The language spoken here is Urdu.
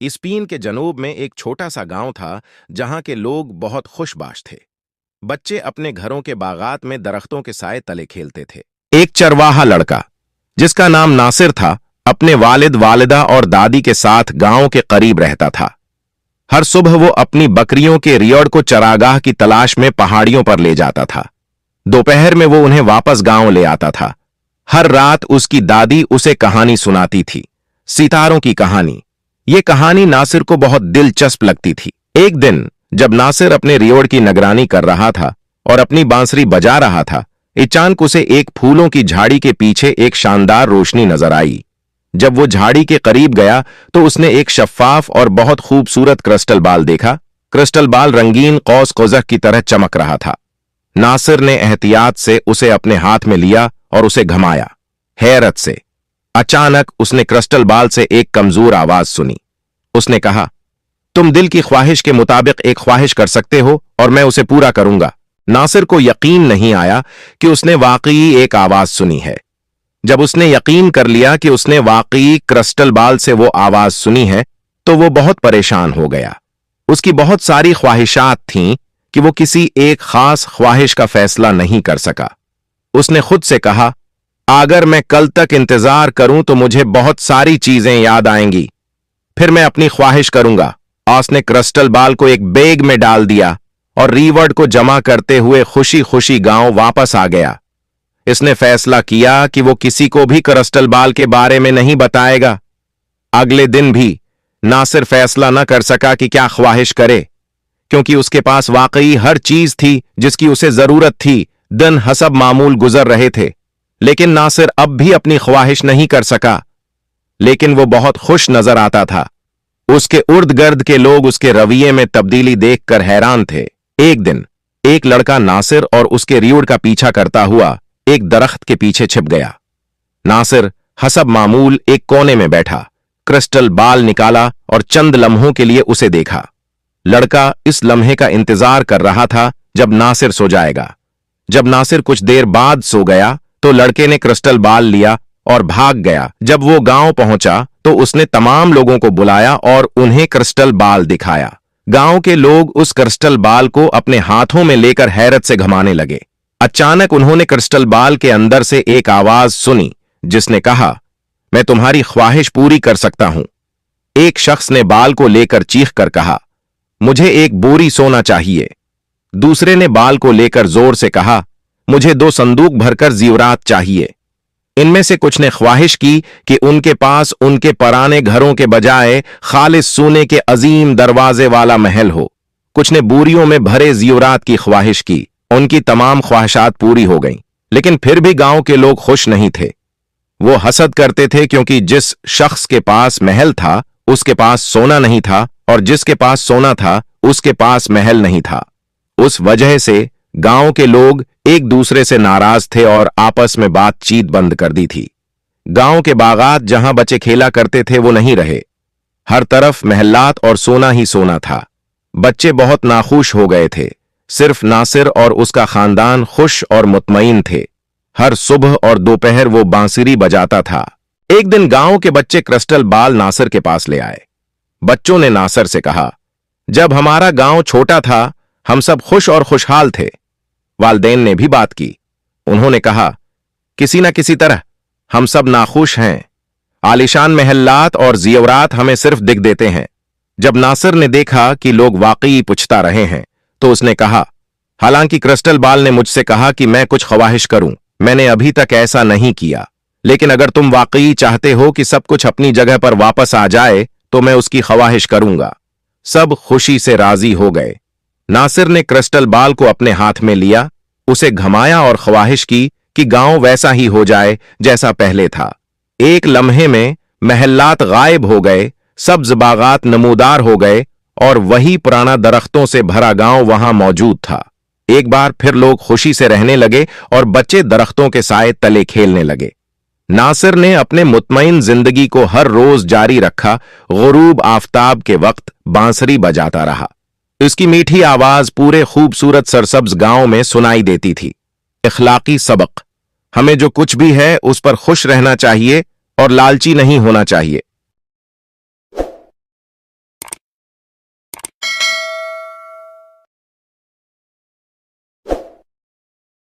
اسپین کے جنوب میں ایک چھوٹا سا گاؤں تھا جہاں کے لوگ بہت خوش باش تھے۔ بچے اپنے گھروں کے باغات میں درختوں کے سائے تلے کھیلتے تھے۔ ایک چرواہا لڑکا جس کا نام ناصر تھا اپنے والد، والدہ اور دادی کے ساتھ گاؤں کے قریب رہتا تھا۔ ہر صبح وہ اپنی بکریوں کے ریوڑ کو چراگاہ کی تلاش میں پہاڑیوں پر لے جاتا تھا۔ دوپہر میں وہ انہیں واپس گاؤں لے آتا تھا۔ ہر رات اس کی دادی اسے کہانی سناتی تھی، ستاروں کی کہانی۔ یہ کہانی ناصر کو بہت دلچسپ لگتی تھی۔ ایک دن جب ناصر اپنے ریوڑ کی نگرانی کر رہا تھا اور اپنی بانسری بجا رہا تھا، اچانک اسے ایک پھولوں کی جھاڑی کے پیچھے ایک شاندار روشنی نظر آئی۔ جب وہ جھاڑی کے قریب گیا تو اس نے ایک شفاف اور بہت خوبصورت کرسٹل بال دیکھا۔ کرسٹل بال رنگین قوس قزح کی طرح چمک رہا تھا۔ ناصر نے احتیاط سے اسے اپنے ہاتھ میں لیا اور اسے گھمایا۔ حیرت سے اچانک اس نے کرسٹل بال سے ایک کمزور آواز سنی۔ اس نے کہا، تم دل کی خواہش کے مطابق ایک خواہش کر سکتے ہو اور میں اسے پورا کروں گا۔ ناصر کو یقین نہیں آیا کہ اس نے واقعی ایک آواز سنی ہے۔ جب اس نے یقین کر لیا کہ اس نے واقعی کرسٹل بال سے وہ آواز سنی ہے تو وہ بہت پریشان ہو گیا۔ اس کی بہت ساری خواہشات تھیں کہ وہ کسی ایک خاص خواہش کا فیصلہ نہیں کر سکا۔ اس نے خود سے کہا، اگر میں کل تک انتظار کروں تو مجھے بہت ساری چیزیں یاد آئیں گی، پھر میں اپنی خواہش کروں گا۔ اس نے کرسٹل بال کو ایک بیگ میں ڈال دیا اور ریوڑ کو جمع کرتے ہوئے خوشی خوشی گاؤں واپس آ گیا۔ اس نے فیصلہ کیا کہ وہ کسی کو بھی کرسٹل بال کے بارے میں نہیں بتائے گا۔ اگلے دن بھی ناصر فیصلہ نہ کر سکا کہ کیا خواہش کرے، کیونکہ اس کے پاس واقعی ہر چیز تھی جس کی اسے ضرورت تھی۔ دن حسب معمول گزر رہے تھے، لیکن ناصر اب بھی اپنی خواہش نہیں کر سکا، لیکن وہ بہت خوش نظر آتا تھا۔ اس کے ارد گرد کے لوگ اس کے رویے میں تبدیلی دیکھ کر حیران تھے۔ ایک دن ایک لڑکا ناصر اور اس کے ریوڑ کا پیچھا کرتا ہوا ایک درخت کے پیچھے چھپ گیا۔ ناصر حسب معمول ایک کونے میں بیٹھا، کرسٹل بال نکالا اور چند لمحوں کے لیے اسے دیکھا۔ لڑکا اس لمحے کا انتظار کر رہا تھا جب ناصر سو جائے گا۔ جب ناصر کچھ دیر بعد سو گیا تو لڑکے نے کرسٹل بال لیا اور بھاگ گیا۔ جب وہ گاؤں پہنچا تو اس نے تمام لوگوں کو بلایا اور انہیں کرسٹل بال دکھایا۔ گاؤں کے لوگ اس کرسٹل بال کو اپنے ہاتھوں میں لے کر حیرت سے گھمانے لگے۔ اچانک انہوں نے کرسٹل بال کے اندر سے ایک آواز سنی جس نے کہا، میں تمہاری خواہش پوری کر سکتا ہوں۔ ایک شخص نے بال کو لے کر چیخ کر کہا، مجھے ایک بوری سونا چاہیے۔ دوسرے نے بال کو لے کر زور سے کہا، مجھے 2 صندوق بھر کر زیورات چاہیے۔ ان میں سے کچھ نے خواہش کی کہ ان کے پاس ان کے پرانے گھروں کے بجائے خالص سونے کے عظیم دروازے والا محل ہو۔ کچھ نے بوریوں میں بھرے زیورات کی خواہش کی۔ ان کی تمام خواہشات پوری ہو گئیں، لیکن پھر بھی گاؤں کے لوگ خوش نہیں تھے۔ وہ حسد کرتے تھے کیونکہ جس شخص کے پاس محل تھا اس کے پاس سونا نہیں تھا، اور جس کے پاس سونا تھا اس کے پاس محل نہیں تھا۔ اس وجہ سے گاؤں کے لوگ ایک دوسرے سے ناراض تھے اور آپس میں بات چیت بند کر دی تھی۔ گاؤں کے باغات جہاں بچے کھیلا کرتے تھے وہ نہیں رہے۔ ہر طرف محلات اور سونا ہی سونا تھا۔ بچے بہت ناخوش ہو گئے تھے۔ صرف ناصر اور اس کا خاندان خوش اور مطمئن تھے۔ ہر صبح اور دوپہر وہ بانسری بجاتا تھا۔ ایک دن گاؤں کے بچے کرسٹل بال ناصر کے پاس لے آئے۔ بچوں نے ناصر سے کہا، جب ہمارا گاؤں چھوٹا تھا ہم سب خوش اور خوشحال تھے۔ والدین نے بھی بات کی۔ انہوں نے کہا، کسی نہ کسی طرح ہم سب ناخوش ہیں۔ عالیشان محلات اور زیورات ہمیں صرف دکھ دیتے ہیں۔ جب ناصر نے دیکھا کہ لوگ واقعی پوچھتا رہے ہیں تو اس نے کہا، حالانکہ کرسٹل بال نے مجھ سے کہا کہ میں کچھ خواہش کروں، میں نے ابھی تک ایسا نہیں کیا، لیکن اگر تم واقعی چاہتے ہو کہ سب کچھ اپنی جگہ پر واپس آ جائے تو میں اس کی خواہش کروں گا۔ سب خوشی سے راضی ہو گئے۔ ناصر نے کرسٹل بال کو اپنے ہاتھ میں لیا، اسے گھمایا اور خواہش کی کہ گاؤں ویسا ہی ہو جائے جیسا پہلے تھا۔ ایک لمحے میں محلات غائب ہو گئے، سبز باغات نمودار ہو گئے اور وہی پرانا درختوں سے بھرا گاؤں وہاں موجود تھا۔ ایک بار پھر لوگ خوشی سے رہنے لگے اور بچے درختوں کے سائے تلے کھیلنے لگے۔ ناصر نے اپنے مطمئن زندگی کو ہر روز جاری رکھا۔ غروب آفتاب کے وقت بانسری بجاتا رہا۔ اس کی میٹھی آواز پورے خوبصورت سرسبز گاؤں میں سنائی دیتی تھی۔ اخلاقی سبق: ہمیں جو کچھ بھی ہے اس پر خوش رہنا چاہیے اور لالچی نہیں ہونا چاہیے۔